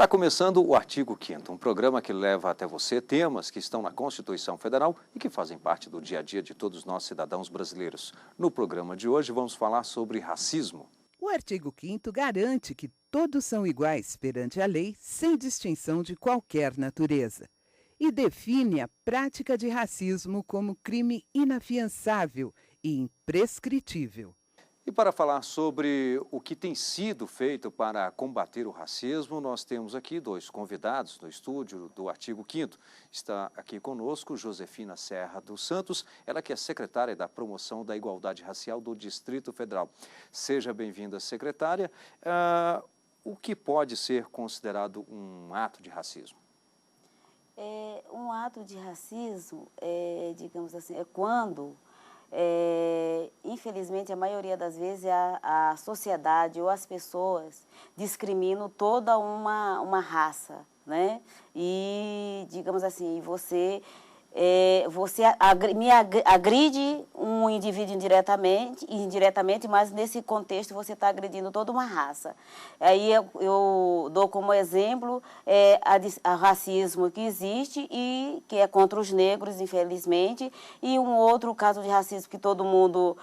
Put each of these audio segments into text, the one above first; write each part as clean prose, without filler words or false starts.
Está começando o Artigo 5º, um programa que leva até você temas que estão na Constituição Federal e que fazem parte do dia a dia de todos nós cidadãos brasileiros. No programa de hoje vamos falar sobre racismo. O artigo 5º garante que todos são iguais perante a lei, sem distinção de qualquer natureza, e define a prática de racismo como crime inafiançável e imprescritível. E para falar sobre o que tem sido feito para combater o racismo, nós temos aqui dois convidados no estúdio do Artigo 5º. Está aqui conosco Josefina Serra dos Santos, ela que é secretária da Promoção da Igualdade Racial do Distrito Federal. Seja bem-vinda, secretária. O que pode ser considerado um ato de racismo? Um ato de racismo, digamos assim, é quando... infelizmente, a maioria das vezes a sociedade ou as pessoas discriminam toda uma raça, né? E, digamos assim, você me agride um indivíduo indiretamente, mas nesse contexto você está agredindo toda uma raça. Aí eu dou como exemplo o racismo que existe e que é contra os negros, infelizmente, e um outro caso de racismo que todo mundo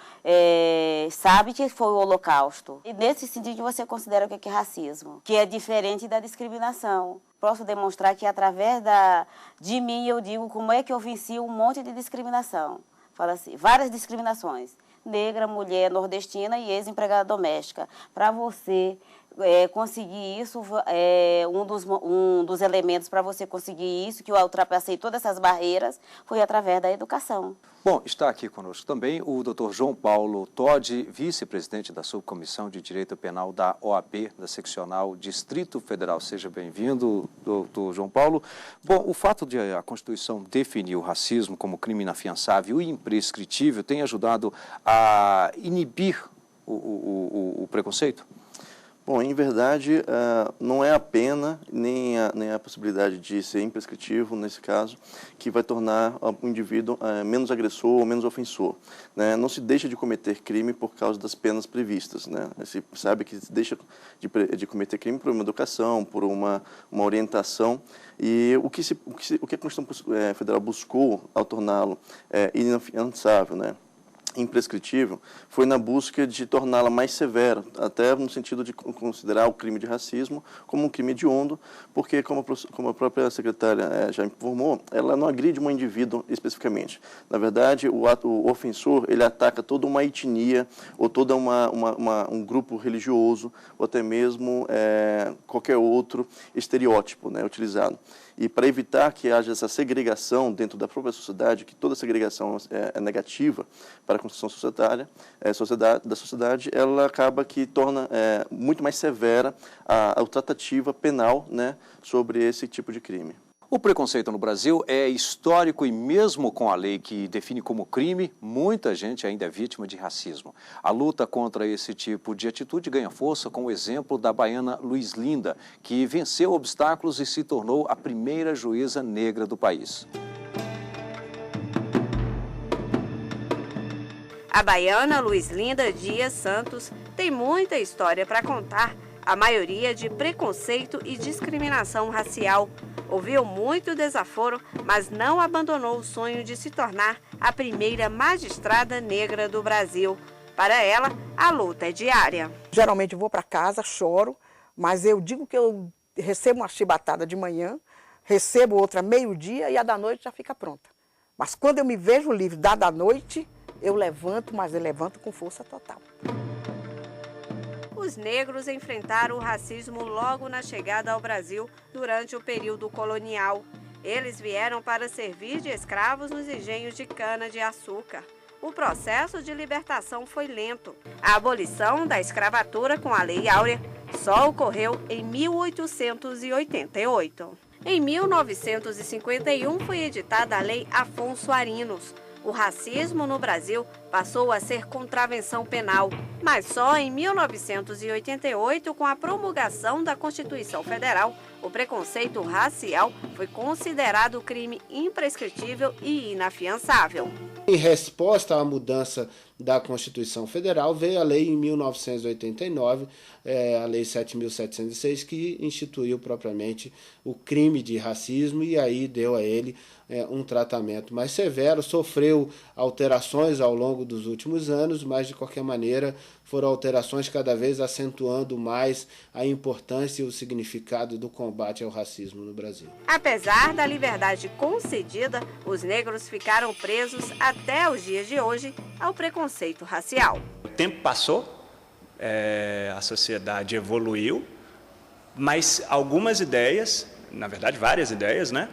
sabe, que foi o Holocausto. E nesse sentido você considera o que é racismo, que é diferente da discriminação. Posso demonstrar que através de mim eu digo como é que eu venci um monte de discriminação. Fala assim, várias discriminações. Negra, mulher, nordestina e ex-empregada doméstica. Para você conseguir isso, um dos elementos para você conseguir isso, que eu ultrapassei todas essas barreiras, foi através da educação. Bom, está aqui conosco também o Dr. João Paulo Todi, vice-presidente da Subcomissão de Direito Penal da OAB, da Seccional Distrito Federal. Seja bem-vindo, doutor João Paulo. Bom, o fato de a Constituição definir o racismo como crime inafiançável e imprescritível tem ajudado a inibir o preconceito? Bom, em verdade, não é a pena nem a possibilidade de ser imprescritível, nesse caso, que vai tornar o indivíduo menos agressor ou menos ofensor, né? Não se deixa de cometer crime por causa das penas previstas, né? Se sabe que se deixa de cometer crime por uma educação, por uma orientação, e o que a Constituição Federal buscou ao torná-lo inafiançável, né, imprescritível, foi na busca de torná-la mais severa, até no sentido de considerar o crime de racismo como um crime hediondo, porque, como a própria secretária já informou, ela não agride um indivíduo especificamente. Na verdade, o ofensor, ele ataca toda uma etnia, ou todo um grupo religioso, ou até mesmo qualquer outro estereótipo, né, utilizado. E para evitar que haja essa segregação dentro da própria sociedade, que toda segregação é negativa para a construção da sociedade, ela acaba que torna muito mais severa a tratativa penal, né, sobre esse tipo de crime. O preconceito no Brasil é histórico e mesmo com a lei que define como crime, muita gente ainda é vítima de racismo. A luta contra esse tipo de atitude ganha força com o exemplo da baiana Luizlinda, que venceu obstáculos e se tornou a primeira juíza negra do país. A baiana Luizlinda Dias Santos tem muita história para contar, a maioria de preconceito e discriminação racial. Ouviu muito desaforo, mas não abandonou o sonho de se tornar a primeira magistrada negra do Brasil. Para ela, a luta é diária. Geralmente eu vou para casa, choro, mas eu digo que eu recebo uma chibatada de manhã, recebo outra meio-dia e a da noite já fica pronta. Mas quando eu me vejo livre da noite, eu levanto, mas eu levanto com força total. Os negros enfrentaram o racismo logo na chegada ao Brasil durante o período colonial. Eles vieram para servir de escravos nos engenhos de cana-de-açúcar. O processo de libertação foi lento. A abolição da escravatura com a Lei Áurea só ocorreu em 1888. Em 1951 foi editada a Lei Afonso Arinos. O racismo no Brasil passou a ser contravenção penal, mas só em 1988, com a promulgação da Constituição Federal, o preconceito racial foi considerado crime imprescritível e inafiançável. Em resposta à mudança da Constituição Federal, veio a lei em 1989, a Lei 7.706, que instituiu propriamente o crime de racismo e aí deu a ele um tratamento mais severo. Sofreu alterações ao longo dos últimos anos, mas de qualquer maneira foram alterações cada vez acentuando mais a importância e o significado do combate ao racismo no Brasil. Apesar da liberdade concedida, os negros ficaram presos até os dias de hoje ao preconceito racial. O tempo passou, a sociedade evoluiu, mas algumas ideias, na verdade várias ideias, né,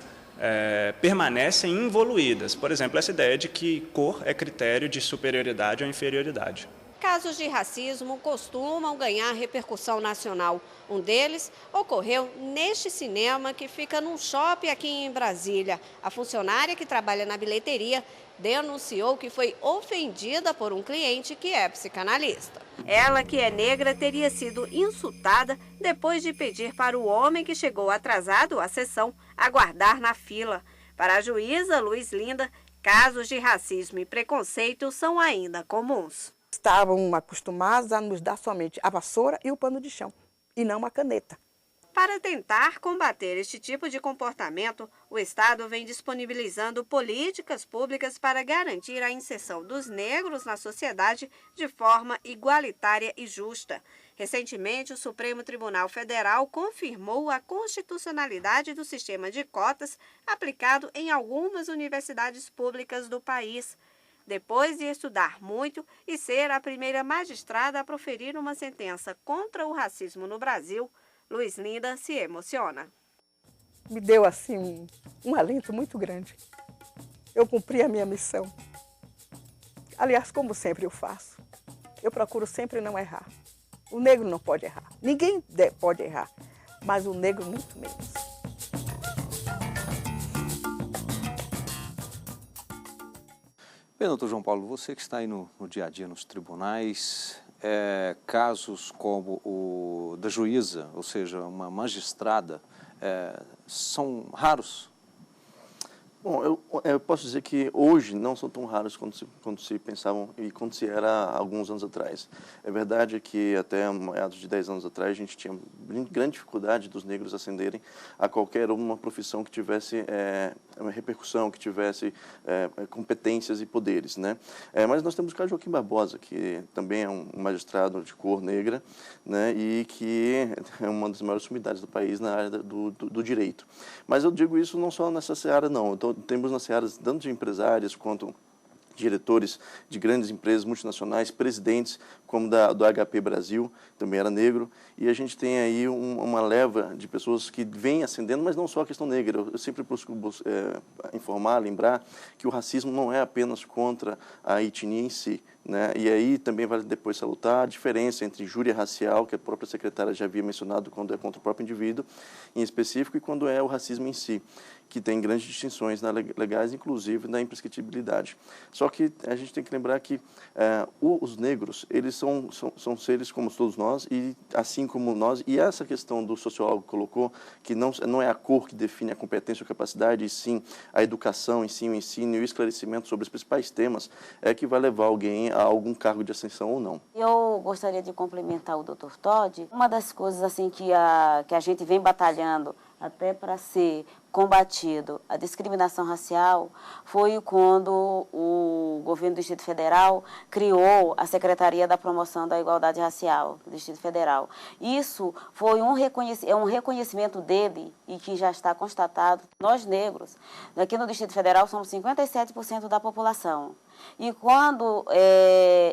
permanecem involuídas. Por exemplo, essa ideia de que cor é critério de superioridade ou inferioridade. Casos de racismo costumam ganhar repercussão nacional. Um deles ocorreu neste cinema que fica num shopping aqui em Brasília. A funcionária que trabalha na bilheteria denunciou que foi ofendida por um cliente que é psicanalista. Ela, que é negra, teria sido insultada depois de pedir para o homem que chegou atrasado à sessão aguardar na fila. Para a juíza Luiz Linda, casos de racismo e preconceito são ainda comuns. Estavam acostumados a nos dar somente a vassoura e o pano de chão, e não uma caneta. Para tentar combater este tipo de comportamento, o Estado vem disponibilizando políticas públicas para garantir a inserção dos negros na sociedade de forma igualitária e justa. Recentemente, o Supremo Tribunal Federal confirmou a constitucionalidade do sistema de cotas aplicado em algumas universidades públicas do país. Depois de estudar muito e ser a primeira magistrada a proferir uma sentença contra o racismo no Brasil, Luiz Linda se emociona. Me deu assim um alento muito grande. Eu cumpri a minha missão. Aliás, como sempre eu faço, eu procuro sempre não errar. O negro não pode errar. Ninguém pode errar, mas o negro muito menos. Bem, doutor João Paulo, você que está aí no dia a dia nos tribunais, casos como o da juíza, ou seja, uma magistrada, são raros? Bom, eu posso dizer que hoje não são tão raros quando se pensavam e quando se era há alguns anos atrás. É verdade que até meados de 10 anos atrás a gente tinha grande dificuldade dos negros ascenderem a qualquer uma profissão que tivesse uma repercussão, que tivesse competências e poderes, né? Mas nós temos o caso de Joaquim Barbosa, que também é um magistrado de cor negra, né? E que é uma das maiores sumidades do país na área do direito. Mas eu digo isso não só nessa seara, não. Então, temos nas searas tanto de empresários quanto diretores de grandes empresas multinacionais, presidentes como do HP Brasil, também era negro, e a gente tem aí uma leva de pessoas que vêm ascendendo, mas não só a questão negra. Eu sempre busco informar, lembrar que o racismo não é apenas contra a etnia em si, né? E aí também vale depois salutar a diferença entre injúria racial, que a própria secretária já havia mencionado, quando é contra o próprio indivíduo em específico, e quando é o racismo em si, que tem grandes distinções legais, inclusive na imprescritibilidade. Só que a gente tem que lembrar que os negros, eles são seres como todos nós, e assim como nós, e essa questão do sociólogo colocou, que não é a cor que define a competência ou capacidade, e sim a educação, em si, o ensino e o esclarecimento sobre os principais temas, é que vai levar alguém a algum cargo de ascensão ou não. Eu gostaria de complementar o Dr. Todd. Uma das coisas assim que a gente vem batalhando até para ser combatido a discriminação racial foi quando o governo do Distrito Federal criou a Secretaria da Promoção da Igualdade Racial do Distrito Federal. Isso foi um reconhecimento dele e que já está constatado. Nós negros, aqui no Distrito Federal, somos 57% da população. E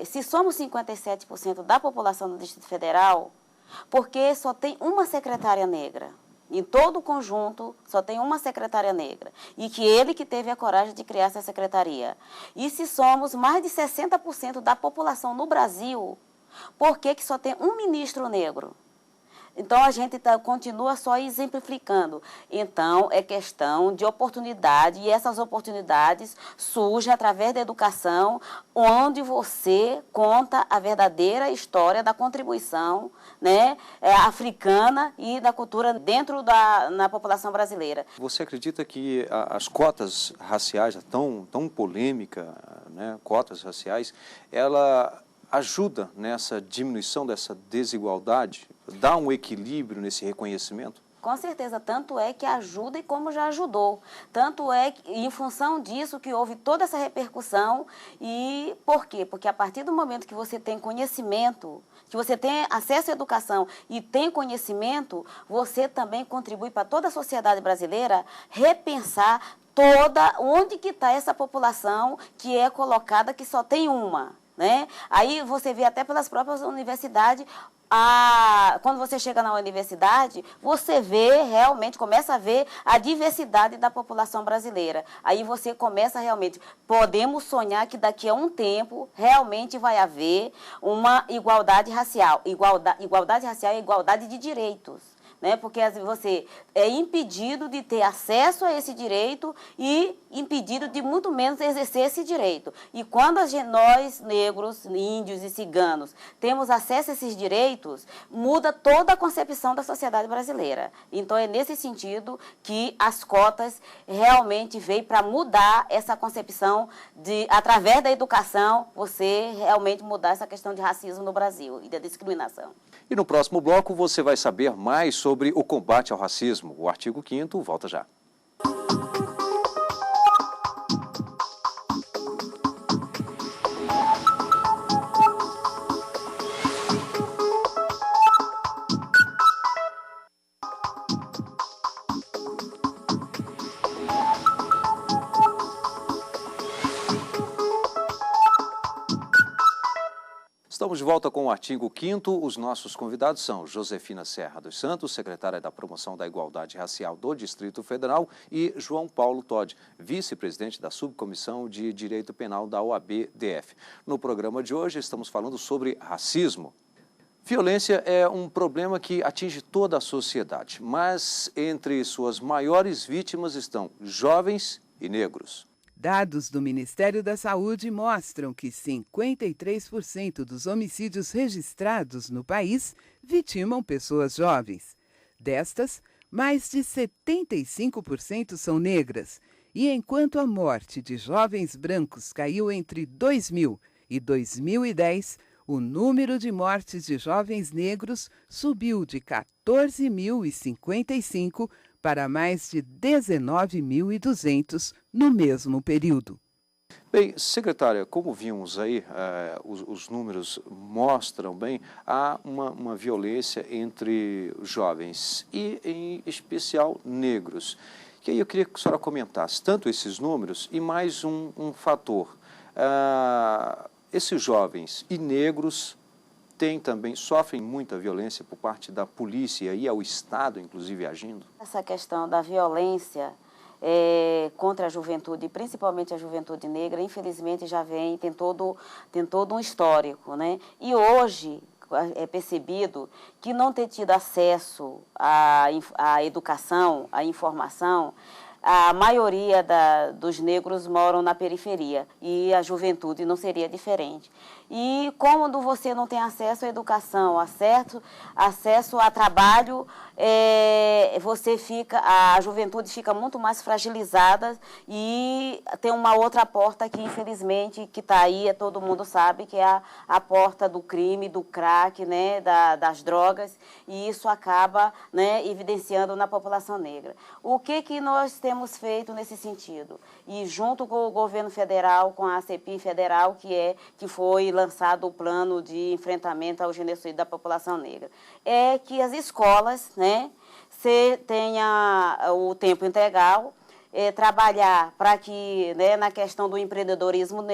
se somos 57% da população do Distrito Federal, porque só tem uma secretária negra. Em todo o conjunto, só tem uma secretária negra. E que ele que teve a coragem de criar essa secretaria. E se somos mais de 60% da população no Brasil, por que só tem um ministro negro? Então, a gente continua só exemplificando. Então, é questão de oportunidade, e essas oportunidades surgem através da educação, onde você conta a verdadeira história da contribuição, né, africana e da cultura dentro na população brasileira. Você acredita que as cotas raciais, tão polêmica né, cotas raciais, ela ajuda nessa diminuição dessa desigualdade, dá um equilíbrio nesse reconhecimento? Com certeza, tanto é que ajuda e como já ajudou. Tanto é que, em função disso, que houve toda essa repercussão. E por quê? Porque a partir do momento que você tem conhecimento, que você tem acesso à educação e tem conhecimento, você também contribui para toda a sociedade brasileira repensar onde que está essa população que é colocada, que só tem uma, né? Aí você vê até pelas próprias universidades. Quando você chega na universidade, você vê realmente, começa a ver a diversidade da população brasileira. Aí você começa realmente, podemos sonhar que daqui a um tempo realmente vai haver uma igualdade racial. Igualdade racial é igualdade de direitos. Né? Porque você é impedido de ter acesso a esse direito e impedido de muito menos exercer esse direito. E quando nós, negros, índios e ciganos, temos acesso a esses direitos, muda toda a concepção da sociedade brasileira. Então é nesse sentido que as cotas realmente veio para mudar essa concepção de, através da educação, você realmente mudar essa questão de racismo no Brasil e da discriminação. E no próximo bloco você vai saber mais sobre o combate ao racismo. O artigo 5º volta já. Estamos de volta com o artigo 5º. Os nossos convidados são Josefina Serra dos Santos, secretária da Promoção da Igualdade Racial do Distrito Federal, e João Paulo Todi, vice-presidente da Subcomissão de Direito Penal da OAB-DF. No programa de hoje estamos falando sobre racismo. Violência é um problema que atinge toda a sociedade, mas entre suas maiores vítimas estão jovens e negros. Dados do Ministério da Saúde mostram que 53% dos homicídios registrados no país vitimam pessoas jovens. Destas, mais de 75% são negras. E enquanto a morte de jovens brancos caiu entre 2000 e 2010, o número de mortes de jovens negros subiu de 14.055 para mais de 19.200 no mesmo período. Bem, secretária, como vimos aí, os números mostram bem, há uma violência entre jovens e, em especial, negros. E aí eu queria que a senhora comentasse tanto esses números e mais um fator. Esses jovens e negros sofrem muita violência por parte da polícia e é o Estado, inclusive, agindo? Essa questão da violência contra a juventude, principalmente a juventude negra, infelizmente já tem todo um histórico, né? E hoje é percebido que não ter tido acesso à educação, à informação, a maioria dos negros moram na periferia e a juventude não seria diferente. E quando você não tem acesso à educação, acesso a trabalho, a juventude fica muito mais fragilizada e tem uma outra porta que, infelizmente, que está aí, todo mundo sabe, que é a porta do crime, do crack, né, das drogas, e isso acaba, né, evidenciando na população negra. O que nós temos feito nesse sentido? E junto com o governo federal, com a CPI federal, que foi lançado o plano de enfrentamento ao genocídio da população negra, é que as escolas, né, tenha o tempo integral, trabalhar para que, né, na questão do empreendedorismo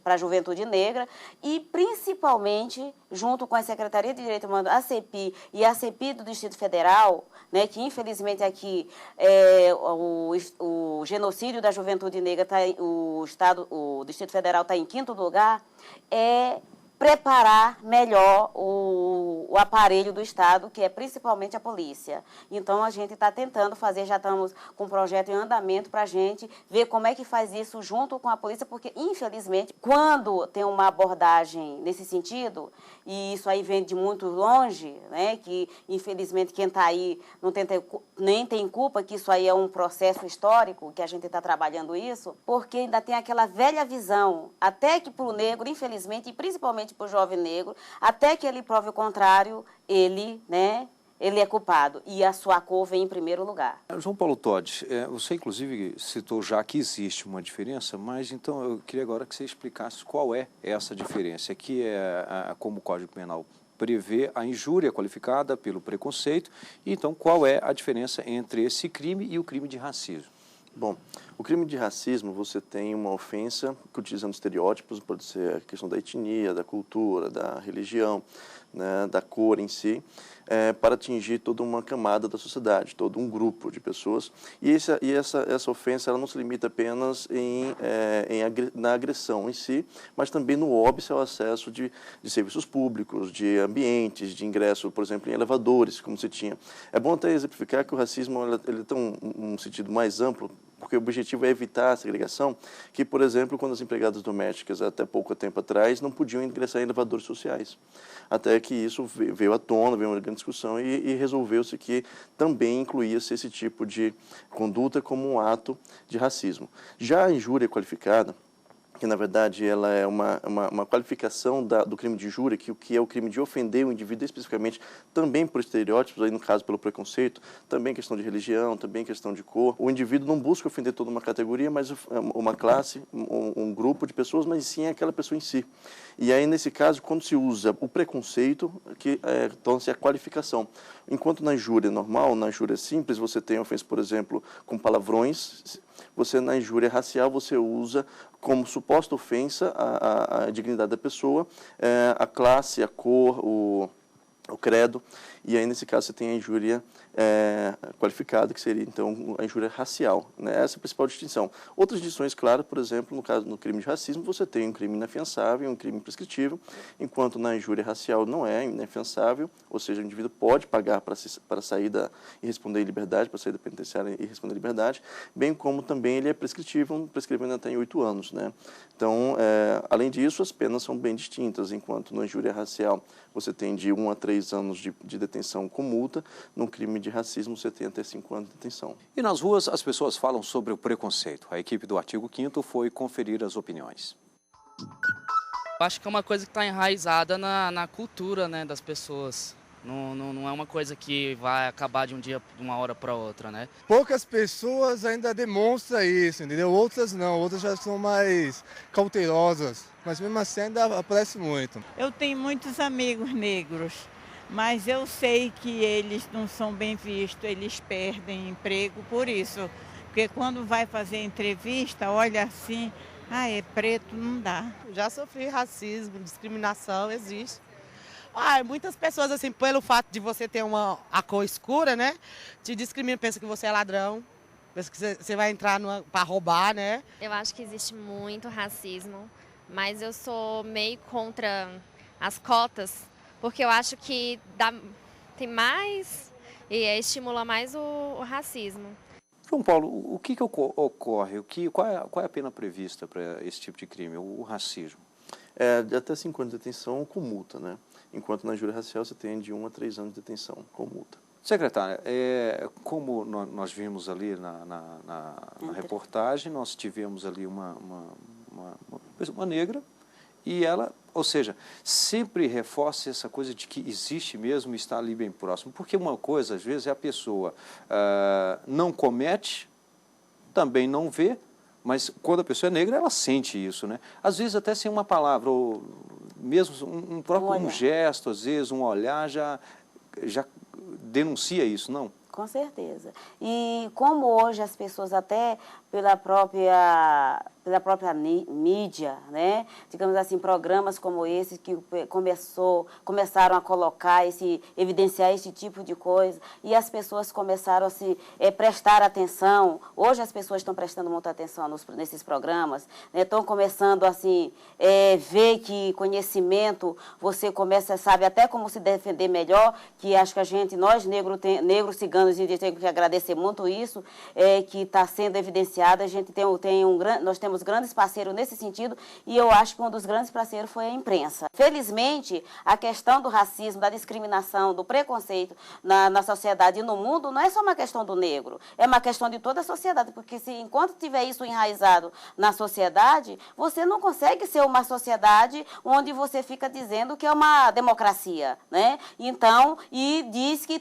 para a juventude negra e, principalmente, junto com a Secretaria de Direitos Humanos, a CPI e a CPI do Distrito Federal, né, que, infelizmente, aqui o genocídio da juventude negra, o Distrito Federal está em 5º lugar, preparar melhor o aparelho do Estado, que é principalmente a polícia. Então, a gente está tentando fazer, já estamos com um projeto em andamento para a gente ver como é que faz isso junto com a polícia, porque, infelizmente, quando tem uma abordagem nesse sentido, e isso aí vem de muito longe, né, que, infelizmente, quem está aí não tem, nem tem culpa, que isso aí é um processo histórico, que a gente está trabalhando isso, porque ainda tem aquela velha visão, até que para o negro, infelizmente, e principalmente para o jovem negro, até que ele prove o contrário, ele é culpado. E a sua cor vem em primeiro lugar. João Paulo Todi, você inclusive citou já que existe uma diferença, mas então eu queria agora que você explicasse qual é essa diferença, que é como o Código Penal prevê a injúria qualificada pelo preconceito, e então qual é a diferença entre esse crime e o crime de racismo? Bom, o crime de racismo, você tem uma ofensa que utilizando estereótipos, pode ser a questão da etnia, da cultura, da religião, né, da cor em si, para atingir toda uma camada da sociedade, todo um grupo de pessoas. E essa ofensa ela não se limita apenas na agressão em si, mas também no óbice ao acesso de serviços públicos, de ambientes, de ingresso, por exemplo, em elevadores, como se tinha. É bom até exemplificar que o racismo ele tem um sentido mais amplo, porque o objetivo é evitar a segregação, que, por exemplo, quando as empregadas domésticas, até pouco tempo atrás, não podiam ingressar em elevadores sociais. Até que isso veio à tona, veio uma grande discussão e resolveu-se que também incluía-se esse tipo de conduta como um ato de racismo. Já a injúria qualificada, que na verdade ela é uma qualificação do crime de injúria, que é o crime de ofender o indivíduo especificamente, também por estereótipos, aí no caso pelo preconceito, também questão de religião, também questão de cor. O indivíduo não busca ofender toda uma categoria, mas uma classe, um grupo de pessoas, mas sim aquela pessoa em si. E aí, nesse caso, quando se usa o preconceito, que torna-se a qualificação. Enquanto na injúria normal, na injúria simples, você tem ofensa, por exemplo, com palavrões. Você, na injúria racial, você usa como suposta ofensa a dignidade da pessoa, a classe, a cor, o credo. E aí, nesse caso, você tem a injúria qualificada, que seria, então, a injúria racial. Né? Essa é a principal distinção. Outras distinções, claro, por exemplo, no crime de racismo, você tem um crime inafiançável e um crime prescritível, enquanto na injúria racial não é inafiançável, ou seja, o indivíduo pode pagar para sair e responder em liberdade, para sair da penitenciária e responder em liberdade, bem como também ele é prescritível, prescrevendo até em 8 anos. Né? Então, além disso, as penas são bem distintas, enquanto na injúria racial você tem de 1 a 3 anos de detenção com multa, no crime de racismo você tem até 5 anos de detenção. E nas ruas as pessoas falam sobre o preconceito. A equipe do Artigo 5º foi conferir as opiniões. Acho que é uma coisa que está enraizada na cultura, né, das pessoas. Não é uma coisa que vai acabar de uma hora para outra, né? Poucas pessoas ainda demonstram isso, entendeu? Outras não, outras já são mais cautelosas, mas mesmo assim ainda aparece muito. Eu tenho muitos amigos negros, mas eu sei que eles não são bem vistos, eles perdem emprego por isso. Porque quando vai fazer entrevista, olha assim, é preto, não dá. Já sofri racismo, discriminação, existe. Muitas pessoas, assim, pelo fato de você ter a cor escura, né, te discriminam, pensa que você é ladrão, pensa que você vai entrar para roubar, né? Eu acho que existe muito racismo, mas eu sou meio contra as cotas, porque eu acho que tem mais e estimula mais o racismo. João Paulo, o que ocorre? Qual é a pena prevista para esse tipo de crime, o racismo? De até 5 anos de detenção com multa, né? Enquanto na injúria racial você tem de 1 a 3 anos de detenção com multa. Secretária, como nós vimos ali na reportagem, nós tivemos ali uma negra e ela, ou seja, sempre reforça essa coisa de que existe mesmo e está ali bem próximo. Porque uma coisa, às vezes, é a pessoa não comete, também não vê, mas quando a pessoa é negra, ela sente isso, né? Às vezes até sem uma palavra, ou mesmo um gesto, às vezes um olhar já denuncia isso, não? Com certeza. E como hoje as pessoas até pelo próprio pela própria mídia, né? Digamos assim, programas como esse que começaram a colocar, evidenciar esse tipo de coisa, e as pessoas começaram a prestar atenção. Hoje as pessoas estão prestando muita atenção nesses programas, né? Estão começando assim, ver que conhecimento, você começa, sabe até como se defender melhor, que acho que nós negros ciganos, a gente tem que agradecer muito isso, que está sendo evidenciado. A gente nós temos grandes parceiros nesse sentido, e eu acho que um dos grandes parceiros foi a imprensa. Felizmente, a questão do racismo, da discriminação, do preconceito na sociedade e no mundo não é só uma questão do negro, é uma questão de toda a sociedade, porque enquanto tiver isso enraizado na sociedade, você não consegue ser uma sociedade onde você fica dizendo que é uma democracia, né? Então, e diz que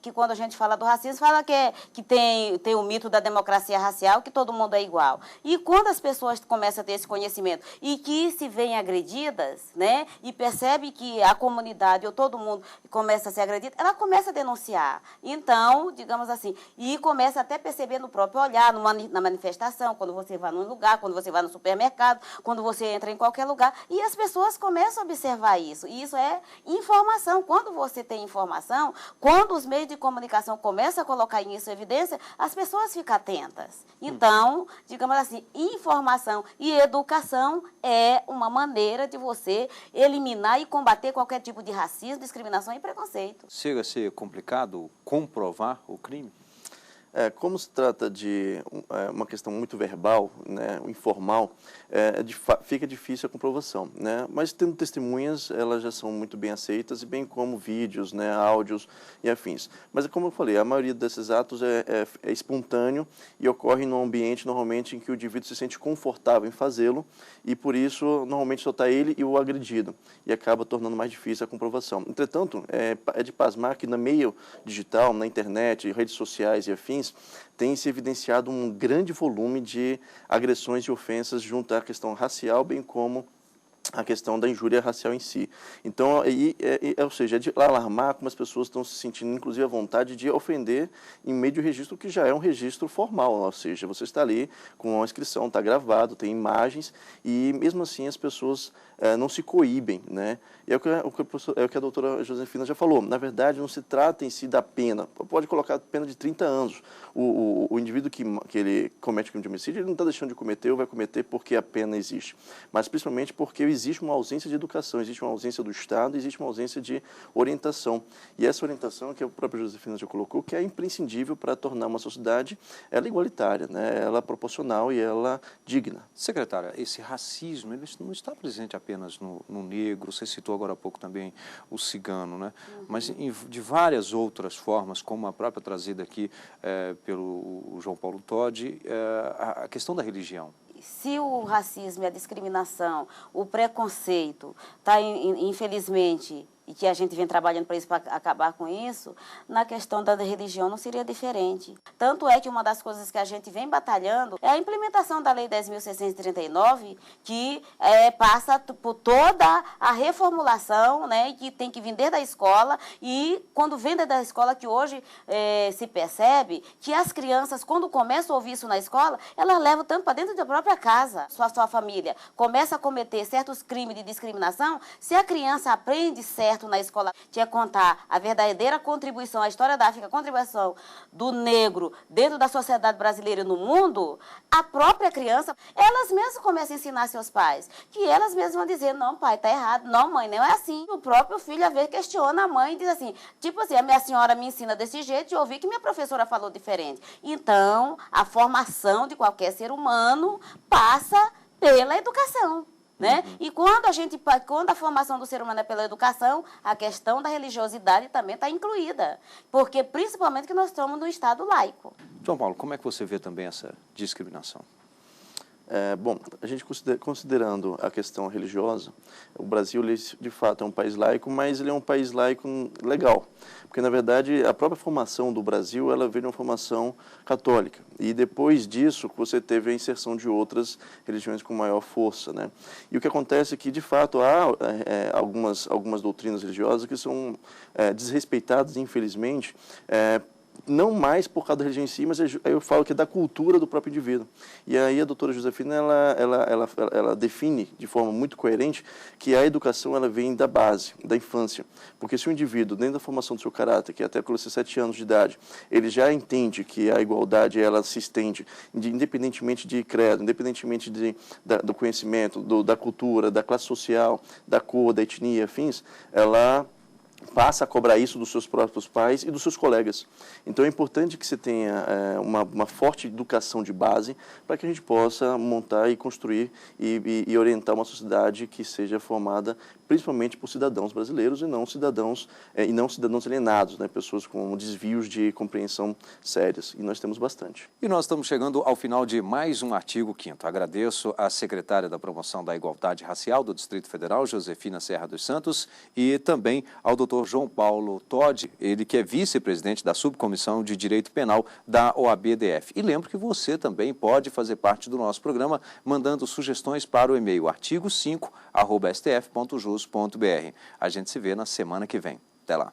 que quando a gente fala do racismo, fala que tem o mito da democracia racial, que todo mundo é igual. E quando as pessoas começam a ter esse conhecimento e que se veem agredidas, né, e percebe que a comunidade ou todo mundo começa a ser agredido, ela começa a denunciar. Então, digamos assim, e começa até a perceber no próprio olhar, na manifestação, quando você vai num lugar, quando você vai no supermercado, quando você entra em qualquer lugar, e as pessoas começam a observar isso. E isso é informação. Quando você tem informação, quando os meios de comunicação começam a colocar isso em evidência, as pessoas ficam atentas. Então, digamos assim, informação e educação é uma maneira de você eliminar e combater qualquer tipo de racismo, discriminação e preconceito. Chega a ser complicado comprovar o crime? Como se trata de uma questão muito verbal, né, informal, fica difícil a comprovação, né? Mas tendo testemunhas, elas já são muito bem aceitas, e bem como vídeos, né, áudios e afins. Mas, como eu falei, a maioria desses atos é espontâneo e ocorre num ambiente, normalmente, em que o indivíduo se sente confortável em fazê-lo, e, por isso, normalmente só está ele e o agredido, e acaba tornando mais difícil a comprovação. Entretanto, é de pasmar que no meio digital, na internet, redes sociais e afins, tem se evidenciado um grande volume de agressões e ofensas junto à questão racial, bem como a questão da injúria racial em si. Então, ou seja, é de alarmar como as pessoas estão se sentindo, inclusive, à vontade de ofender em meio de um registro que já é um registro formal, ou seja, você está ali com a inscrição, está gravado, tem imagens, e mesmo assim as pessoas não se coíbem, né? E é o que a doutora Josefina já falou. Na verdade, não se trata em si da pena. Pode colocar pena de 30 anos. O indivíduo que ele comete crime de homicídio, ele não está deixando de cometer ou vai cometer porque a pena existe, mas principalmente porque existe uma ausência de educação, existe uma ausência do Estado, existe uma ausência de orientação. E essa orientação, que a própria Josefina já colocou, que é imprescindível para tornar uma sociedade igualitária, né? Ela proporcional e ela digna. Secretária, esse racismo ele não está presente apenas no negro, você citou agora há pouco também o cigano, né? Mas de várias outras formas, como a própria trazida aqui pelo João Paulo Todi, a questão da religião. Se o racismo e a discriminação, o preconceito, está, infelizmente, e que a gente vem trabalhando para isso, para acabar com isso, na questão da religião não seria diferente. Tanto é que uma das coisas que a gente vem batalhando é a implementação da Lei 10.639, que passa por toda a reformulação, né, que tem que vir desde a escola, e quando vem desde a escola, que hoje se percebe que as crianças, quando começam a ouvir isso na escola, elas levam tanto para dentro da própria casa. Sua família começa a cometer certos crimes de discriminação, se a criança aprende certo na escola, tinha que contar a verdadeira contribuição, a história da África, a contribuição do negro dentro da sociedade brasileira e no mundo, a própria criança, elas mesmas começam a ensinar seus pais, que elas mesmas vão dizer, não, pai, tá errado, não, mãe, não é assim. O próprio filho, às vezes, questiona a mãe e diz assim, tipo assim, a minha senhora me ensina desse jeito e eu ouvi que minha professora falou diferente. Então, a formação de qualquer ser humano passa pela educação. Né? E quando a formação do ser humano é pela educação, a questão da religiosidade também está incluída, porque principalmente que nós estamos no Estado laico. João Paulo, como é que você vê também essa discriminação? Bom, a gente considerando a questão religiosa, o Brasil, ele, de fato, é um país laico, mas ele é um país laico legal, porque, na verdade, a própria formação do Brasil, ela veio de uma formação católica, e depois disso, você teve a inserção de outras religiões com maior força, né? E o que acontece é que, de fato, há algumas doutrinas religiosas que são desrespeitadas, infelizmente, não mais por causa da religião em si, mas eu falo que é da cultura do próprio indivíduo. E aí a doutora Josefina, ela define de forma muito coerente que a educação ela vem da base, da infância. Porque se o indivíduo, dentro da formação do seu caráter, que até pelos 7 anos de idade, ele já entende que a igualdade ela se estende, independentemente de credo, independentemente do conhecimento, da cultura, da classe social, da cor, da etnia, afins, ela passa a cobrar isso dos seus próprios pais e dos seus colegas. Então é importante que você tenha uma forte educação de base para que a gente possa montar e construir e orientar uma sociedade que seja formada principalmente por cidadãos brasileiros e não cidadãos alienados, né? Pessoas com desvios de compreensão sérios. E nós temos bastante. E nós estamos chegando ao final de mais um Artigo 5º. Agradeço à secretária da Promoção da Igualdade Racial do Distrito Federal, Josefina Serra dos Santos, e também ao Dr. João Paulo Todi, ele que é vice-presidente da Subcomissão de Direito Penal da OAB-DF. E lembro que você também pode fazer parte do nosso programa mandando sugestões para o e-mail artigo5@stf.jus.br. A gente se vê na semana que vem. Até lá.